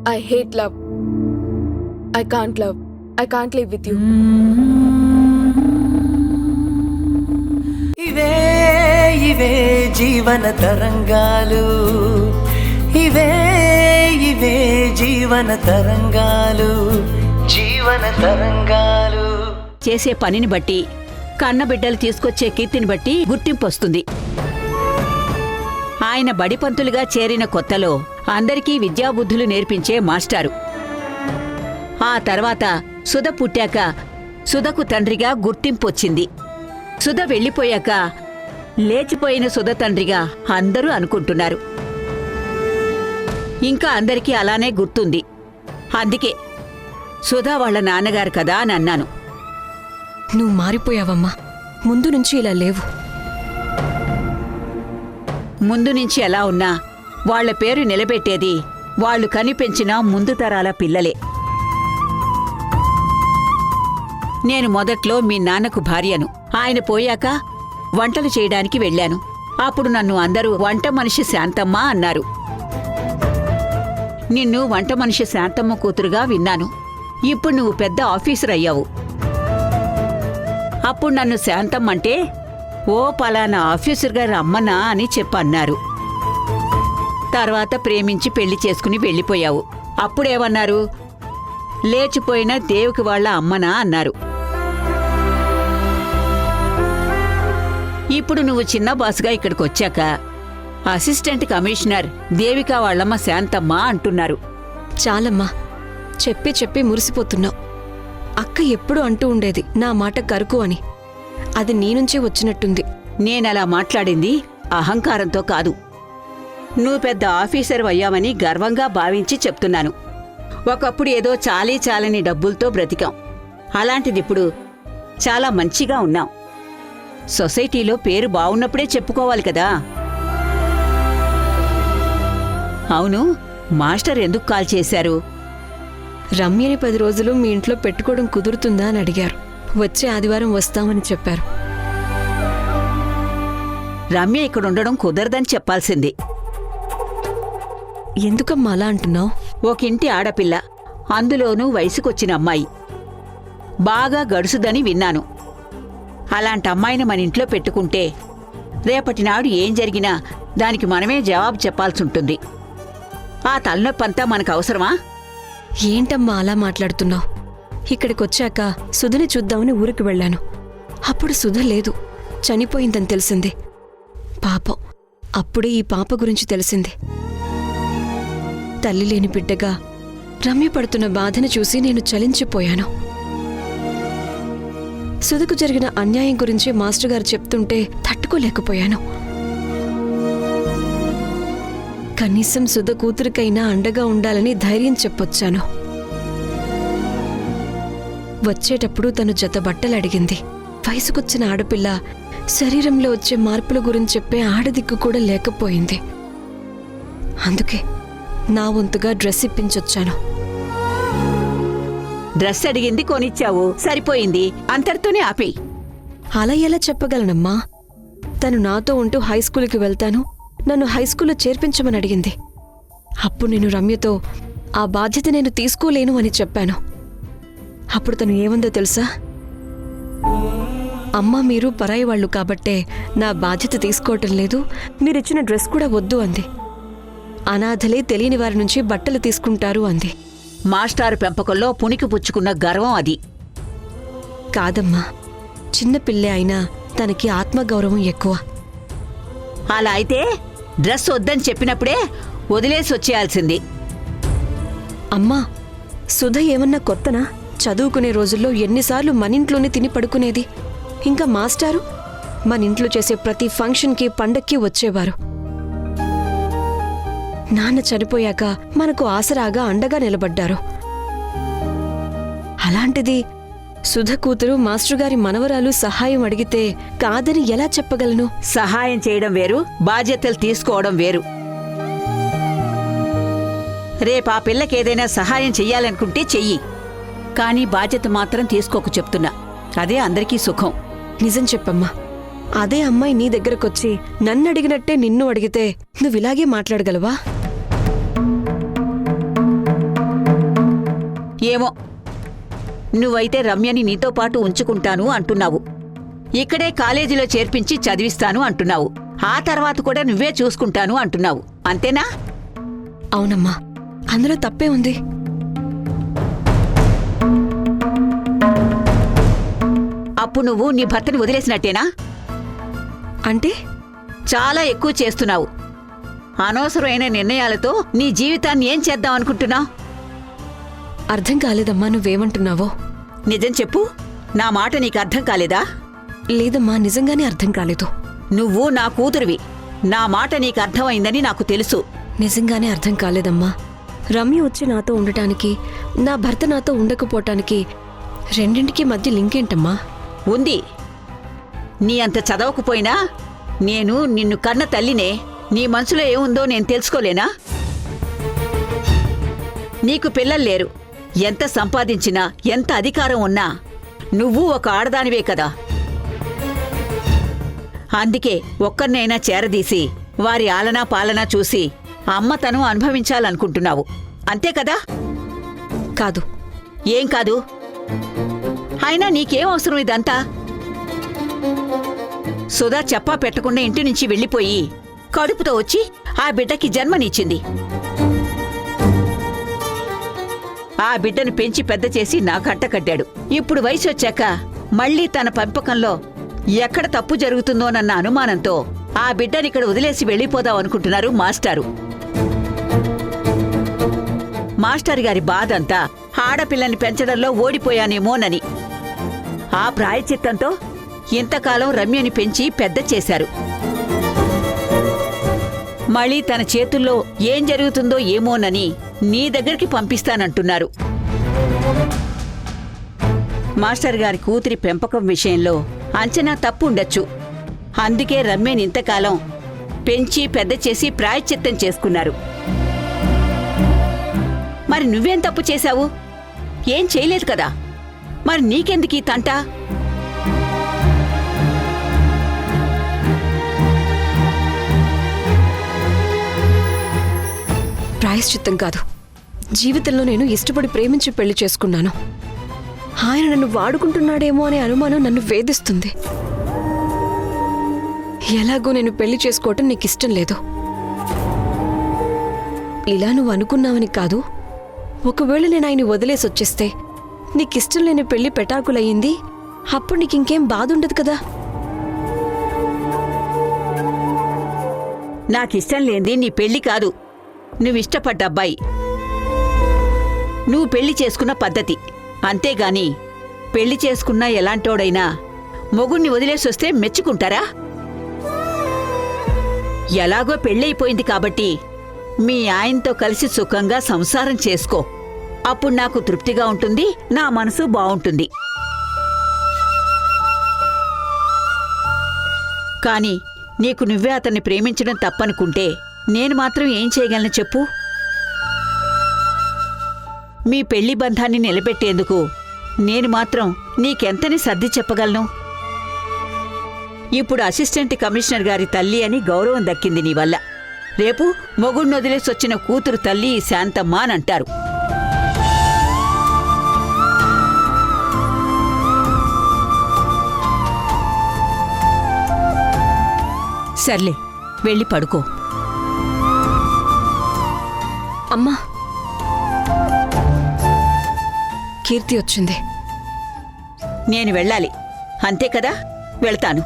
I hate love. I can't love. I can't live with you. ఇవే ఇవే జీవన తరంగాలు, ఇవే ఇవే జీవన తరంగాలు, జీవన తరంగాలు. చేసే పనిని బట్టి, కన్నబిడ్డలు తీసుకొచ్చే కీర్తిని బట్టి గుర్తింపు వస్తుంది. ఆయన బడిపంతులుగా చేరిన కొత్తలో అందరికీ విద్యాబుద్ధులు నేర్పించే మాస్టారు. ఆ తర్వాత సుధ పుట్టాక సుధకు తండ్రిగా గుర్తింపొచ్చింది. సుధ వెళ్ళిపోయాక లేచిపోయిన సుధ తండ్రిగా అందరూ అనుకుంటున్నారు. ఇంకా అందరికీ అలానే గుర్తుంది. అందుకే సుధా వాళ్ల నాన్నగారు కదా అని అన్నాను. నువ్వు మారిపోయావమ్మా. ముందు నుంచి ఇలా లేవు. ముందు నుంచి ఎలా ఉన్నా వాళ్ల పేరు నిలబెట్టేది వాళ్లు కనిపెంచిన ముందు తరాల పిల్లలే. నేను మొదట్లో మీ నాన్నకు భార్యను. ఆయన పోయాక వంటలు చేయడానికి వెళ్లాను. అప్పుడు నన్ను అందరూ వంట మనిషి శాంతమ్మ అన్నారు. నిన్ను వంట మనిషి శాంతమ్మ కూతురుగా విన్నాను. ఇప్పుడు నువ్వు పెద్ద ఆఫీసర్ అయ్యావు. అప్పుడు నన్ను శాంతమ్మ అంటే ఓ పలానా ఆఫీసర్ గారు అమ్మనా అని చెప్పన్నారు. తర్వాత ప్రేమించి పెళ్లి చేసుకుని వెళ్ళిపోయావు. అప్పుడేమన్నారు? లేచిపోయిన దేవికి వాళ్ల అమ్మనా అన్నారు. ఇప్పుడు నువ్వు చిన్న బాసుగా ఇక్కడికొచ్చాక అసిస్టెంట్ కమిషనర్ దేవికా వాళ్లమ్మ శాంతమ్మ అంటున్నారు. చాలమ్మా, చెప్పి చెప్పి మురిసిపోతున్నావు. అక్క ఎప్పుడూ అంటూ ఉండేది నా మాట కరుకు అని. అది నీ నుంచే వచ్చినట్టుంది. నేనలా మాట్లాడింది అహంకారంతో కాదు. నువ్వు పెద్ద ఆఫీసర్ అయ్యామని గర్వంగా భావించి చెప్తున్నాను. ఒకప్పుడు ఏదో చాలీ చాలని డబ్బులతో బ్రతికాం. అలాంటిదిప్పుడు చాలా మంచిగా ఉన్నాం. సొసైటీలో పేరు బావున్నప్పుడే చెప్పుకోవాలి కదా. అవును, మాస్టర్ ఎందుకు కాల్ చేశారు? రమ్యని 10 రోజులు మీ ఇంట్లో పెట్టుకోవడం కుదురుతుందా అని అడిగారు. వచ్చే ఆదివారం వస్తామని చెప్పారు. రమ్య ఇక్కడుండడం కుదరదని చెప్పాల్సింది. ఎందుకమ్మా అలా అంటున్నావు? ఒకింటి ఆడపిల్ల, అందులోనూ వయసుకొచ్చిన అమ్మాయి. బాగా గడుసుదని విన్నాను. అలాంటి అమ్మాయిని మన ఇంట్లో పెట్టుకుంటే రేపటినాడు ఏం జరిగినా దానికి మనమే జవాబు చెప్పాల్సుంటుంది. ఆ తలనొప్పంతా మనకు అవసరమా? ఏంటమ్మా అలా మాట్లాడుతున్నావు? ఇక్కడికొచ్చాక సుధని చూద్దామని ఊరికి వెళ్ళాను. అప్పుడు సుధ లేదు, చనిపోయిందని తెలిసింది. పాపం, అప్పుడే ఈ పాప గురించి తెలిసింది. తల్లి లేని బిడ్డగా రమ్య పడుతున్న బాధను చూసి నేను చలించిపోయాను. సుధకు జరిగిన అన్యాయం గురించి మాస్టర్ గారు చెప్తుంటే తట్టుకోలేకపోయాను. కనీసం సుధ కూతురికైనా అండగా ఉండాలని ధైర్యం చెప్పొచ్చాను. వచ్చేటప్పుడు తను జత బట్టలు అడిగింది. వయసుకొచ్చిన ఆడపిల్ల, శరీరంలో వచ్చే మార్పుల గురించి చెప్పే ఆడదిక్కు కూడా లేకపోయింది. అందుకే నా వంతుగా డ్రెస్ ఇప్పించొచ్చాను. డ్రెస్ అడిగింది, కొనిచ్చావు, సరిపోయింది. అంతటితోనే ఆపేయి. అలా ఎలా చెప్పగలనమ్మా? తను నాతో ఉంటూ హైస్కూల్కి వెళ్తాను, నన్ను హైస్కూల్లో చేర్పించమని అడిగింది. అప్పుడు నేను రమ్యతో ఆ బాధ్యత నేను తీసుకోలేను అని చెప్పాను. అప్పుడు తను ఏమందో తెలుసా? అమ్మా, మీరు పరాయి వాళ్ళు కాబట్టే నా బాధ్యత తీసుకోవటం లేదు, మీరిచ్చిన డ్రెస్ కూడా వద్దు అంది. అనాథలే తెలియని వారి నుంచి బట్టలు తీసుకుంటారు అంది. మాస్టారు పెంపకంలో పుణికి పుచ్చుకున్న గర్వం అది. కాదమ్మా, చిన్నపిల్లే అయినా తనకి ఆత్మగౌరవం ఎక్కువ. అలా అయితే డ్రెస్ వద్దని చెప్పినప్పుడే వదిలేసి వచ్చేయాల్సింది. అమ్మా, సుధ ఏమన్నా కొత్తనా? చదువుకునే రోజుల్లో ఎన్నిసార్లు మనింట్లోనే తిని పడుకునేది. ఇంకా మాస్టారు మనింట్లో చేసే ప్రతి ఫంక్షన్కి, పండక్కి వచ్చేవారు. నాన్న చనిపోయాక మనకు ఆసరాగా అండగా నిలబడ్డారు. అలాంటిది సుధ కూతురు మాస్టర్ గారి మనవరాలు సహాయం అడిగితే కాదని ఎలా చెప్పగలను? సహాయం చేయడం వేరు, బాధ్యతలు తీసుకోవడం వేరు. రేపా పిల్లకేదైనా సహాయం చెయ్యాలనుకుంటే చెయ్యి, కానీ బాధ్యత మాత్రం తీసుకోకు చెప్తున్నా. అదే అందరికీ సుఖం. నిజం చెప్పమ్మా. అదే అమ్మాయి నీ దగ్గరకొచ్చి నన్నడిగినట్టే నిన్ను అడిగితే నువ్విలాగే మాట్లాడగలవా? ఏమో, నువ్వైతే రమ్యని నీతో పాటు ఉంచుకుంటాను అంటున్నావు. ఇక్కడే కాలేజీలో చేర్పించి చదివిస్తాను అంటున్నావు. ఆ తర్వాత కూడా నువ్వే చూసుకుంటాను అంటున్నావు. అంతేనా? అవునమ్మా, అందులో తప్పే ఉంది. అప్పుడు నువ్వు నీ భర్తని వదిలేసినట్టేనా? అంటే చాలా ఎక్కువ చేస్తున్నావు. అనవసరమైన నిర్ణయాలతో నీ జీవితాన్ని ఏం చేద్దాం అనుకుంటున్నావు? అర్థం కాలేదమ్మా నువ్వేమంటున్నావో. నిజం చెప్పు, నా మాట నీకు అర్థం కాలేదా? లేదమ్మా, నిజంగానే అర్థం కాలేదు. నువ్వు నా కూతురివి. నా మాట నీకు అర్థమైందని నాకు తెలుసు. నిజంగానే అర్థం కాలేదమ్మా. రమ్య వచ్చి నాతో ఉండటానికి, నా భర్త నాతో ఉండకపోవటానికి రెండింటికి మధ్య లింక్ ఏంటమ్మా? ఉంది. నీ అంత చదవకపోయినా నేను నిన్ను కన్న తల్లినే. నీ మనసులో ఏముందో నేను తెలుసుకోలేనా? నీకు పిల్లలు లేరు. ఎంత సంపాదించినా, ఎంత అధికారం ఉన్నా నువ్వు ఒక ఆడదానివే కదా. అందుకే ఒక్కరినైనా చేరదీసి వారి ఆలనా పాలనా చూసి అమ్మతనం అనుభవించాలనుకుంటున్నావు. అంతే కదా? కాదు. ఏం కాదు? అయినా నీకేం అవసరం ఇదంతా? సుధా చెప్పా పెట్టకుండా ఇంటి నుంచి వెళ్ళిపోయి కడుపుతో వచ్చి ఆ బిడ్డకి జన్మనిచ్చింది. ఆ బిడ్డను పెంచి పెద్ద చేసి నా కంట కట్టాడు. ఇప్పుడు వయసు వచ్చాక మళ్లీ తన పెంపకంలో ఎక్కడ తప్పు జరుగుతుందోనన్న అనుమానంతో ఆ బిడ్డని ఇక్కడ వదిలేసి వెళ్ళిపోదాం అనుకుంటున్నారు మాస్టారు. మాస్టర్ గారి బాధంతా ఆడపిల్లని పెంచడంలో ఓడిపోయానేమోనని. ఆ ప్రాయశ్చిత్తంతో ఇంతకాలం రమ్యని పెంచి పెద్ద చేశారు. మళ్ళీ తన చేతుల్లో ఏం జరుగుతుందో ఏమోనని నీ దగ్గరికి పంపిస్తానంటున్నారు. మాస్టర్ గారి కూతురి పెంపకం విషయంలో అంచనా తప్పు ఉండొచ్చు. అందుకే రమ్యని ఇంతకాలం పెంచి పెద్ద చేసి ప్రాయశ్చిత్తం చేసుకున్నారు. మరి నువ్వేం తప్పు చేశావు? ఏం చేయలేదు కదా. మరి నీకెందుకీ తంట? ప్రాయశ్చిత్తం కాదు. జీవితంలో నేను ఇష్టపడి ప్రేమించి పెళ్లి చేసుకున్నాను. ఆయన నన్ను వాడుకుంటున్నాడేమో అనే అనుమానం నన్ను వేధిస్తుంది. ఎలాగో నేను పెళ్లి చేసుకోవటం నీకు ఇష్టం లేదు. ఇలా నువ్వు అనుకున్నావని కాదు. ఒకవేళ నేను ఆయన్ని వదిలేసి వచ్చేస్తే నీకిష్టం లేని పెళ్లి పెటాకులయ్యింది. అప్పుడు నీకింకేం బాధ ఉండదు కదా. నాకిష్టం లేనిది నీ పెళ్లి కాదు, నువ్విష్టపడ్డ అబ్బాయి. నువ్వు పెళ్లి చేసుకున్న పద్ధతి. అంతేగాని పెళ్లి చేసుకున్నా ఎలాంటోడైనా మొగుణ్ణి వదిలేసొస్తే మెచ్చుకుంటారా? ఎలాగో పెళ్ళైపోయింది కాబట్టి మీ ఆయనతో కలిసి సుఖంగా సంసారం చేసుకో. అప్పుడు నాకు తృప్తిగా ఉంటుంది, నా మనసు బావుంటుంది. కాని నీకు నువ్వే అతన్ని ప్రేమించడం తప్పనుకుంటే నేను మాత్రం ఏం చేయగలను చెప్పు? మీ పెళ్లి బంధాన్ని నిలబెట్టేందుకు నేను మాత్రం నీకెంతని సర్ది చెప్పగలను? ఇప్పుడు అసిస్టెంట్ కమిషనర్ గారి తల్లి అని గౌరవం దక్కింది నీ వల్ల. రేపు మొగుణ్ణొదిలేసొచ్చిన కూతురు తల్లి శాంతమ్మ అనంటారు. సర్లే, వెళ్ళి పడుకో. అమ్మా, కీర్తి వచ్చింది. నేను వెళ్ళాలి, అంతే కదా? వెళ్తాను.